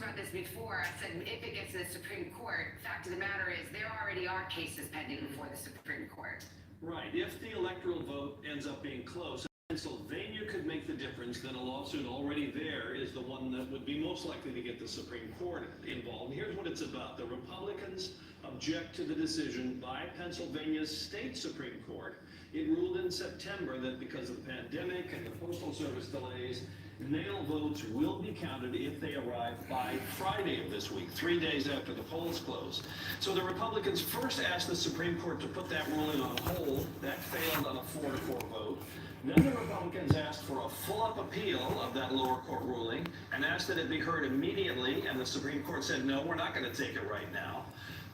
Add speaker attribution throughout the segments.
Speaker 1: about this before. I said if it gets to the Supreme Court, fact of the matter is there already are cases pending before the Supreme Court.
Speaker 2: Right. If the electoral vote ends up being close, Pennsylvania could make the difference, then a lawsuit already there is the one that would be most likely to get the Supreme Court involved. And here's what it's about. The Republicans object to the decision by Pennsylvania's state Supreme Court. It ruled in September that because of the pandemic and the Postal Service delays, mail votes will be counted if they arrive by Friday of this week, 3 days after the polls close. So the Republicans first asked the Supreme Court to put that ruling on hold. That failed on a 4-4 vote. Then the Republicans asked for a full-up appeal of that lower court ruling and asked that it be heard immediately, and the Supreme Court said, no, we're not going to take it right now.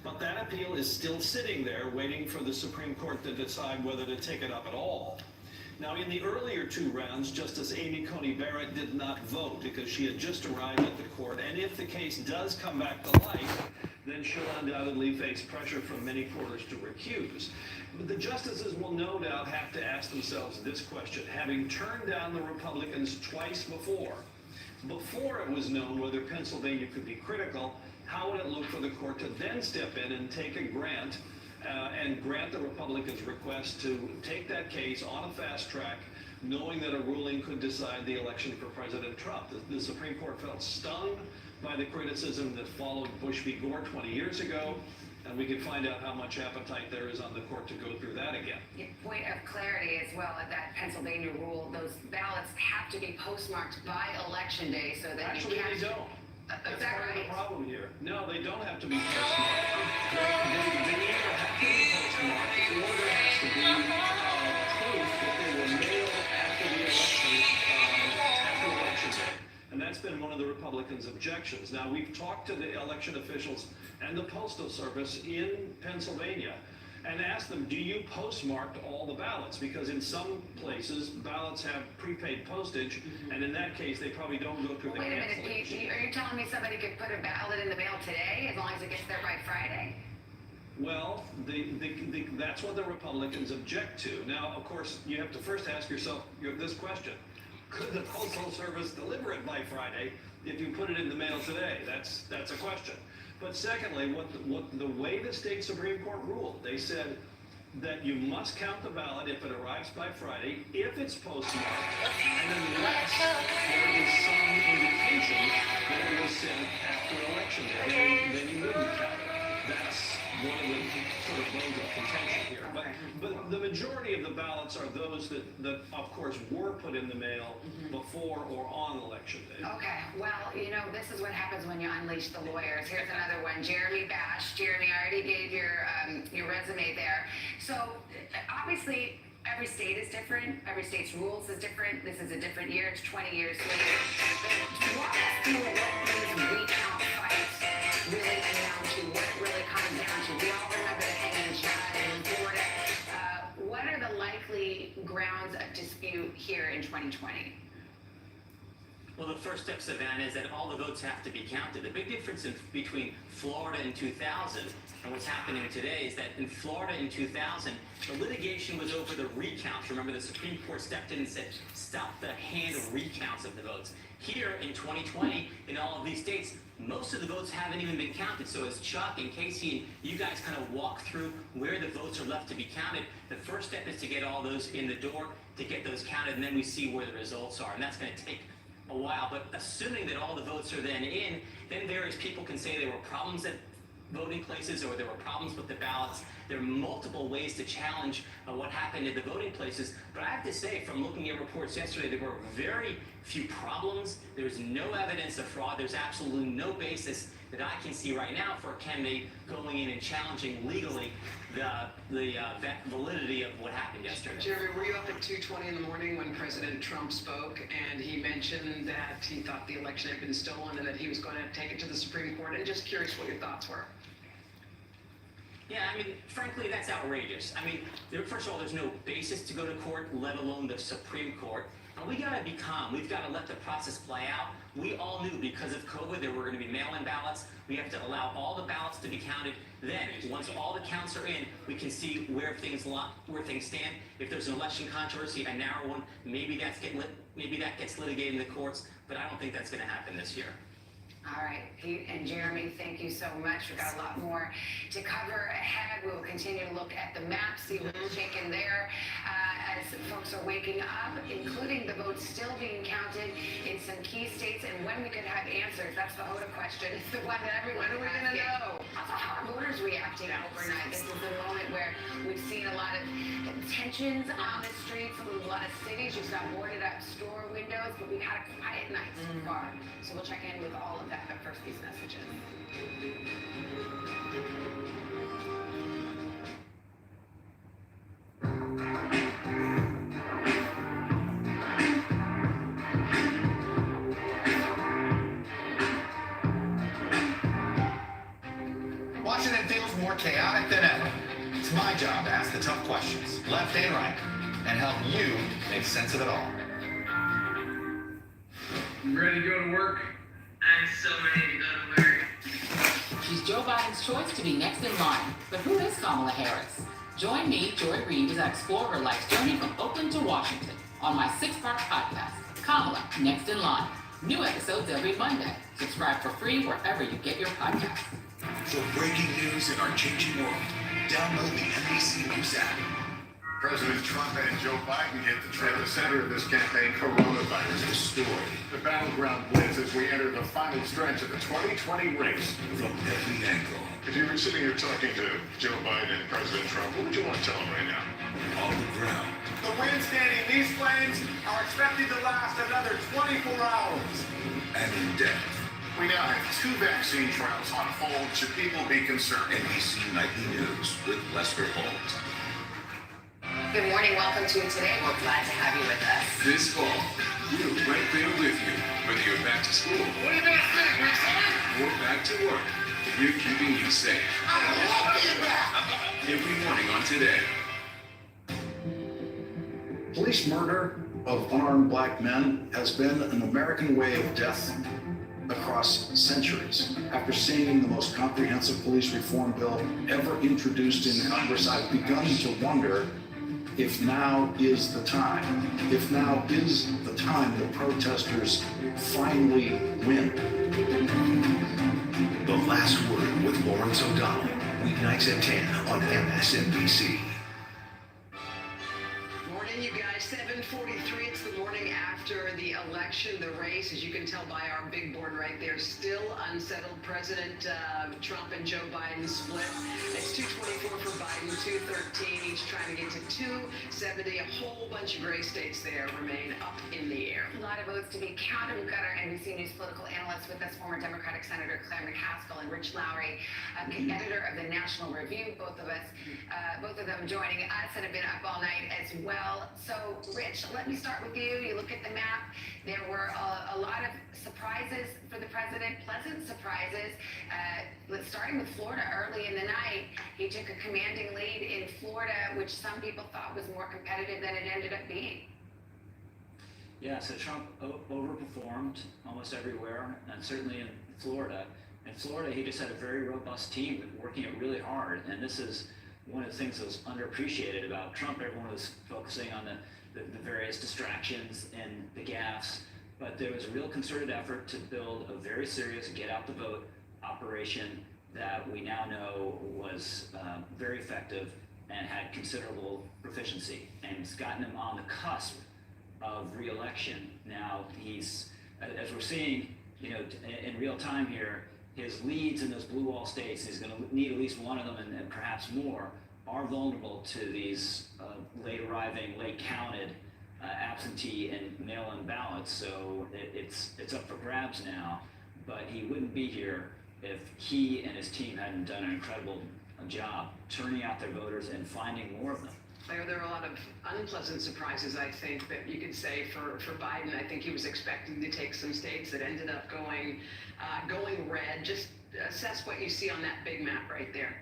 Speaker 2: But that appeal is still sitting there waiting for the Supreme Court to decide whether to take it up at all. Now, in the earlier 2 rounds, Justice Amy Coney Barrett did not vote because she had just arrived at the court, and if the case does come back to life, then she'll undoubtedly face pressure from many courts to recuse. But the justices will no doubt have to ask themselves this question. Having turned down the Republicans twice before it was known whether Pennsylvania could be critical, how would it look for the court to then step in and take a grant and grant the Republicans' request to take that case on a fast track, knowing that a ruling could decide the election for President Trump? The Supreme Court felt stung by the criticism that followed Bush v. Gore 20 years ago, and we can find out how much appetite there is on the court to go through that again.
Speaker 1: Yeah, point of clarity as well, that Pennsylvania rule, those ballots have to be postmarked by Election Day so that
Speaker 2: Actually,
Speaker 1: you can't...
Speaker 2: they don't.
Speaker 1: That's
Speaker 2: part
Speaker 1: right.
Speaker 2: of the problem here. No, they don't have to be postmarked. They either have to be postmarked or there has to be proof that they were mailed after the election day. And that's been one of the Republicans' objections. Now, we've talked to the election officials and the Postal Service in Pennsylvania and asked them, do you postmark all the ballots? Because in some places, ballots have prepaid postage, and in that case, they probably don't go through the
Speaker 1: Wait a minute,
Speaker 2: cancellation.
Speaker 1: are you telling me somebody could put a ballot in the mail today as long as it gets there by Friday?
Speaker 2: Well, that's what the Republicans object to. Now, of course, you have to first ask yourself this question. Could the Postal Service deliver it by Friday if you put it in the mail today? That's a question. But secondly, the way the state Supreme Court ruled, they said that you must count the ballot if it arrives by Friday, if it's postmarked, and unless there is some indication that it was sent after Election Day, then you wouldn't count it. That's one of the sort of bones of contention here. But the majority of the ballots are those that of course, were put in the mail before or on Election Day.
Speaker 1: Okay, well, you know, this is what happens when you unleash the lawyers. Here's another one, Jeremy Bash. Jeremy, I already gave your resume there. So, obviously, every state is different. Every state's rules is different. This is a different year. It's 20 years later. But walk us through what these recount fights really amount to, what it really comes down to. We all remember the hanging Chad in Florida. What are the likely grounds of dispute here in 2020?
Speaker 3: Well, the first step, Savannah, is that all the votes have to be counted. The big difference between Florida in 2000 and what's happening today is that in Florida in 2000, the litigation was over the recounts. Remember, the Supreme Court stepped in and said, stop the hand recounts of the votes. Here in 2020, in all of these states, most of the votes haven't even been counted. So as Chuck and Casey and you guys kind of walk through where the votes are left to be counted, the first step is to get all those in the door, to get those counted, and then we see where the results are. And that's going to take a while. But assuming that all the votes are then in, then various people can say there were problems at voting places or there were problems with the ballots. There are multiple ways to challenge what happened at the voting places. But I have to say, from looking at reports yesterday, there were very few problems. There's no evidence of fraud. There's absolutely no basis that I can see right now for Kennedy going in and challenging legally the validity of what happened yesterday.
Speaker 4: Jeremy, were you up at 2:20 in the morning when President Trump spoke and he mentioned that he thought the election had been stolen and that he was going to take it to the Supreme Court? And just curious what your thoughts were.
Speaker 3: Yeah, I mean, frankly, that's outrageous. I mean, first of all, there's no basis to go to court, let alone the Supreme Court. And we got to be calm. We've got to let the process play out. We all knew because of COVID there were going to be mail-in ballots. We have to allow all the ballots to be counted. Then, once all the counts are in, we can see where things stand. If there's an election controversy, a narrow one, maybe that gets litigated in the courts. But I don't think that's going to happen this year.
Speaker 1: All right. Pete and Jeremy, thank you so much. We've got a lot more to cover ahead. We will continue to look at the map, see what's shaking there as folks are waking up, including the votes still being counted in some key states, and when we could have answers. That's the Hoda question. It's the one that everyone
Speaker 4: When are we going to know?
Speaker 1: Also, how are voters reacting overnight? This is the moment where we've seen a lot of tensions on the streets, a lot of cities. You've got boarded up store windows, but we've had a quiet night so far. So we'll check in with all of that, but first these messages.
Speaker 5: Washington feels more chaotic than ever. It's my job to ask the tough questions, left and right, and help you make sense of it all.
Speaker 6: You ready to go to work?
Speaker 7: I'm so ready to go to work.
Speaker 8: She's Joe Biden's choice to be next in line. But who is Kamala Harris? Join me, Joy Reid, as I explore her life's journey from Oakland to Washington on my 6-part podcast, Kamala, Next in Line. New episodes every Monday. Subscribe for free wherever you get your podcasts.
Speaker 9: For breaking news in our changing world, download the NBC News app.
Speaker 10: President Trump and Joe Biden hit the trail, the center of this campaign, coronavirus.
Speaker 9: The story
Speaker 10: The battleground blitz as we enter the final stretch of the 2020 race.
Speaker 9: from every angle,
Speaker 10: If you were sitting here talking to Joe Biden and President Trump, what would you want to tell them right now?
Speaker 9: on the ground,
Speaker 5: The wind standing these flames are expected to last another 24 hours.
Speaker 9: and in depth.
Speaker 10: We now have 2 vaccine trials on hold. Should people be concerned?
Speaker 9: NBC Nightly News with Lester Holt.
Speaker 1: Good morning, welcome to Today. We're glad to have you with us.
Speaker 9: This fall, we're right there with you, whether you're back to school
Speaker 10: What do you guys think? We're excited?
Speaker 9: or back to work. We're keeping you safe.
Speaker 10: I love you back!
Speaker 9: Every morning on Today.
Speaker 11: Police murder of unarmed black men has been an American way of death across centuries. After seeing the most comprehensive police reform bill ever introduced in Congress, I've begun to wonder if now is the time. If now is the time the protesters finally win.
Speaker 9: The Last Word with Lawrence O'Donnell. Weeknights at 10 on MSNBC.
Speaker 4: Morning, you guys. 7:43. It's the morning after the election. The race, as you can tell by our big board right there, still unsettled. President Trump and Joe Biden split. It's 224 for Biden, 213, each trying to get to 270. A whole bunch of gray states there remain up in the air.
Speaker 1: A lot of votes to be counted. We've got our NBC News political analyst with us, former Democratic Senator Claire McCaskill and Rich Lowry, editor of the National Review. Both of them joining us and have been up all night as well. So, Rich, let me start with you. You look at the map. There were a lot of surprises for the president, pleasant surprises. Starting with Florida early in the night, he took a commanding lead in Florida, which some people thought was more competitive than it ended up being.
Speaker 3: Yeah, so Trump overperformed almost everywhere, and certainly in Florida. In Florida, he just had a very robust team working it really hard, and this is one of the things that was underappreciated about Trump. Everyone was focusing on the various distractions and the gaffes, but there was a real concerted effort to build a very serious get-out-the-vote operation that we now know was very effective and had considerable proficiency, and it's gotten him on the cusp of re-election. Now he's, as we're seeing, in real time here, his leads in those blue wall states, he's going to need at least one of them and perhaps more, are vulnerable to these late arriving, late counted absentee and mail-in ballots. So it's up for grabs now, but he wouldn't be here if he and his team hadn't done an incredible job turning out their voters and finding more of them.
Speaker 4: There are a lot of unpleasant surprises, I think, that you could say for Biden. I think he was expecting to take some states that ended up going red. Just assess what you see on that big map right there.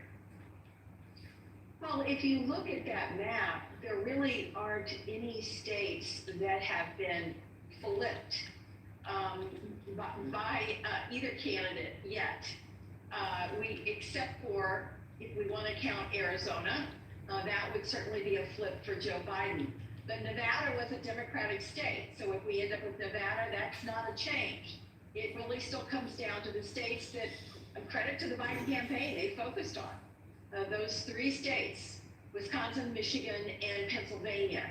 Speaker 12: Well, if you look at that map, there really aren't any states that have been flipped by either candidate yet. Except for, if we want to count Arizona, that would certainly be a flip for Joe Biden. But Nevada was a Democratic state, so if we end up with Nevada, that's not a change. it really still comes down to the states that, credit to the Biden campaign, they focused on. Those 3 states, Wisconsin, Michigan, and Pennsylvania.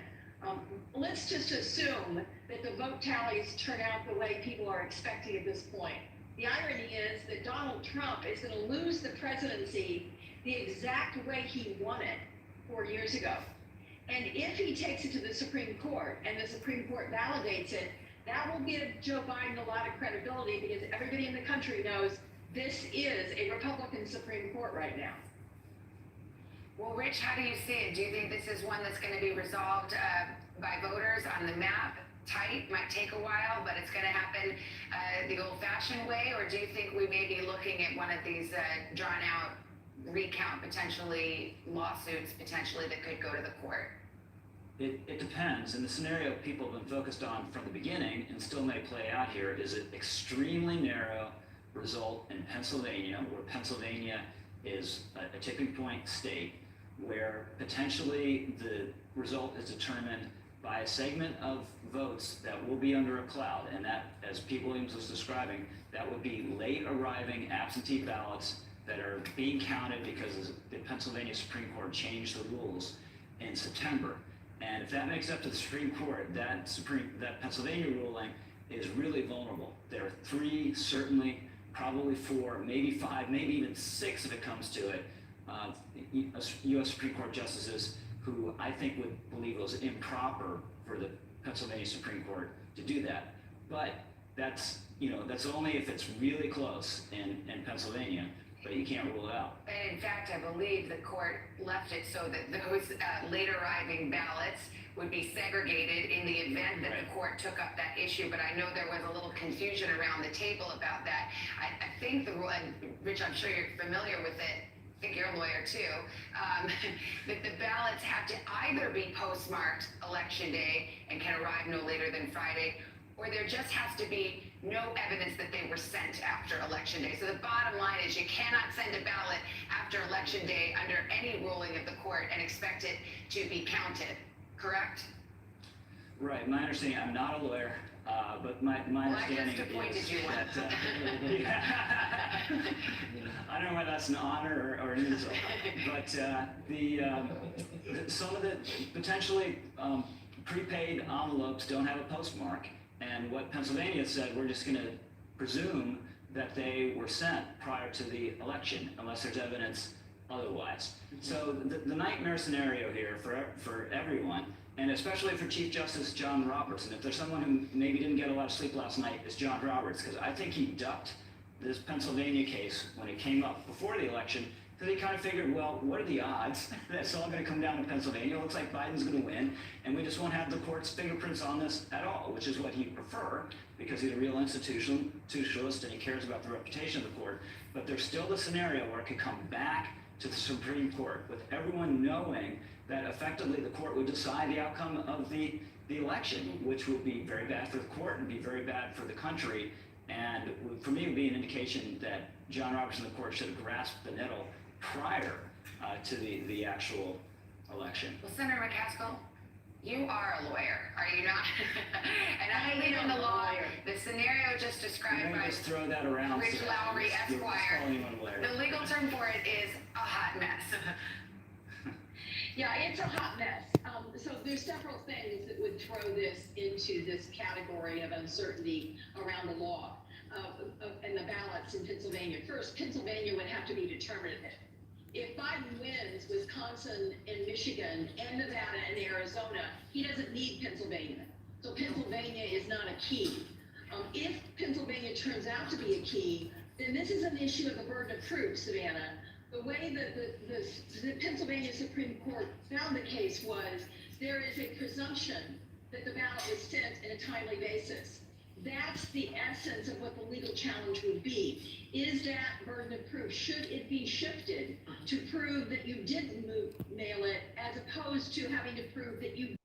Speaker 12: Let's just assume that the vote tallies turn out the way people are expecting at this point. The irony is that Donald Trump is going to lose the presidency the exact way he won it 4 years ago. And if he takes it to the Supreme Court and the Supreme Court validates it, that will give Joe Biden a lot of credibility because everybody in the country knows this is a Republican Supreme Court right now.
Speaker 1: Well, Rich, how do you see it? Do you think this is one that's going to be resolved by voters on the map? Tight, might take a while, but it's going to happen the old-fashioned way? Or do you think we may be looking at one of these drawn-out recount, potentially lawsuits, potentially that could go to the court?
Speaker 13: It depends, and the scenario people have been focused on from the beginning and still may play out here is an extremely narrow result in Pennsylvania, where Pennsylvania is a tipping point state, where potentially the result is determined by a segment of votes that will be under a cloud, and that, as Pete Williams was describing, that would be late arriving absentee ballots that are being counted because the Pennsylvania Supreme Court changed the rules in September. And if that makes it up to the Supreme Court, that Pennsylvania ruling is really vulnerable. There are 3, certainly, probably 4, maybe 5, maybe even 6 if it comes to it, U.S. Supreme Court justices who I think would believe it was improper for the Pennsylvania Supreme Court to do that. But that's only if it's really close in Pennsylvania. But you can't rule it out.
Speaker 1: And in fact, I believe the court left it so that those late arriving ballots would be segregated in the event that the court took up that issue. But I know there was a little confusion around the table about that. I think the rule, and Rich, I'm sure you're familiar with it, I think you're a lawyer too, that the ballots have to either be postmarked election day and can arrive no later than Friday, or there just has to be no evidence that they were sent after election day. So the bottom line is you cannot send a ballot after election day under any ruling of the court and expect it to be counted, correct?
Speaker 13: Right, my understanding, I'm not a lawyer, but my understanding is that, I don't know whether that's an honor or an insult, but some of the potentially prepaid envelopes don't have a postmark. And what Pennsylvania said, we're just going to presume that they were sent prior to the election, unless there's evidence otherwise. So the nightmare scenario here for everyone, and especially for Chief Justice John Roberts, and if there's someone who maybe didn't get a lot of sleep last night, it's John Roberts, because I think he ducked this Pennsylvania case when it came up before the election, because he kind of figured, well, what are the odds that it's all going to come down to Pennsylvania? It looks like Biden's going to win, and we just won't have the court's fingerprints on this at all, which is what he'd prefer, because he's a real institutionalist and he cares about the reputation of the court. But there's still the scenario where it could come back to the Supreme Court, with everyone knowing that effectively the court would decide the outcome of the election, which would be very bad for the court and be very bad for the country. And for me, it would be an indication that John Roberts and the court should have grasped the nettle prior to the actual election.
Speaker 1: Well, Senator McCaskill, you are a lawyer, are you not? And I believe in the law. The scenario just described by
Speaker 13: just throw that around,
Speaker 1: Rich Lowry, Esquire,
Speaker 13: the
Speaker 1: legal term for it is a hot mess.
Speaker 12: Yeah, it's a hot mess. So there's several things that would throw this into this category of uncertainty around the law and the ballots in Pennsylvania. First, Pennsylvania would have to be determinative. If Biden wins Wisconsin and Michigan and Nevada and Arizona, he doesn't need Pennsylvania. So Pennsylvania is not a key. If Pennsylvania turns out to be a key, then this is an issue of the burden of proof, Savannah. The way that the Pennsylvania Supreme Court found the case was there is a presumption that the ballot was sent in a timely basis. That's the essence of what the legal challenge would be. Is that burden of proof? Should it be shifted to prove that you didn't mail it, as opposed to having to prove that you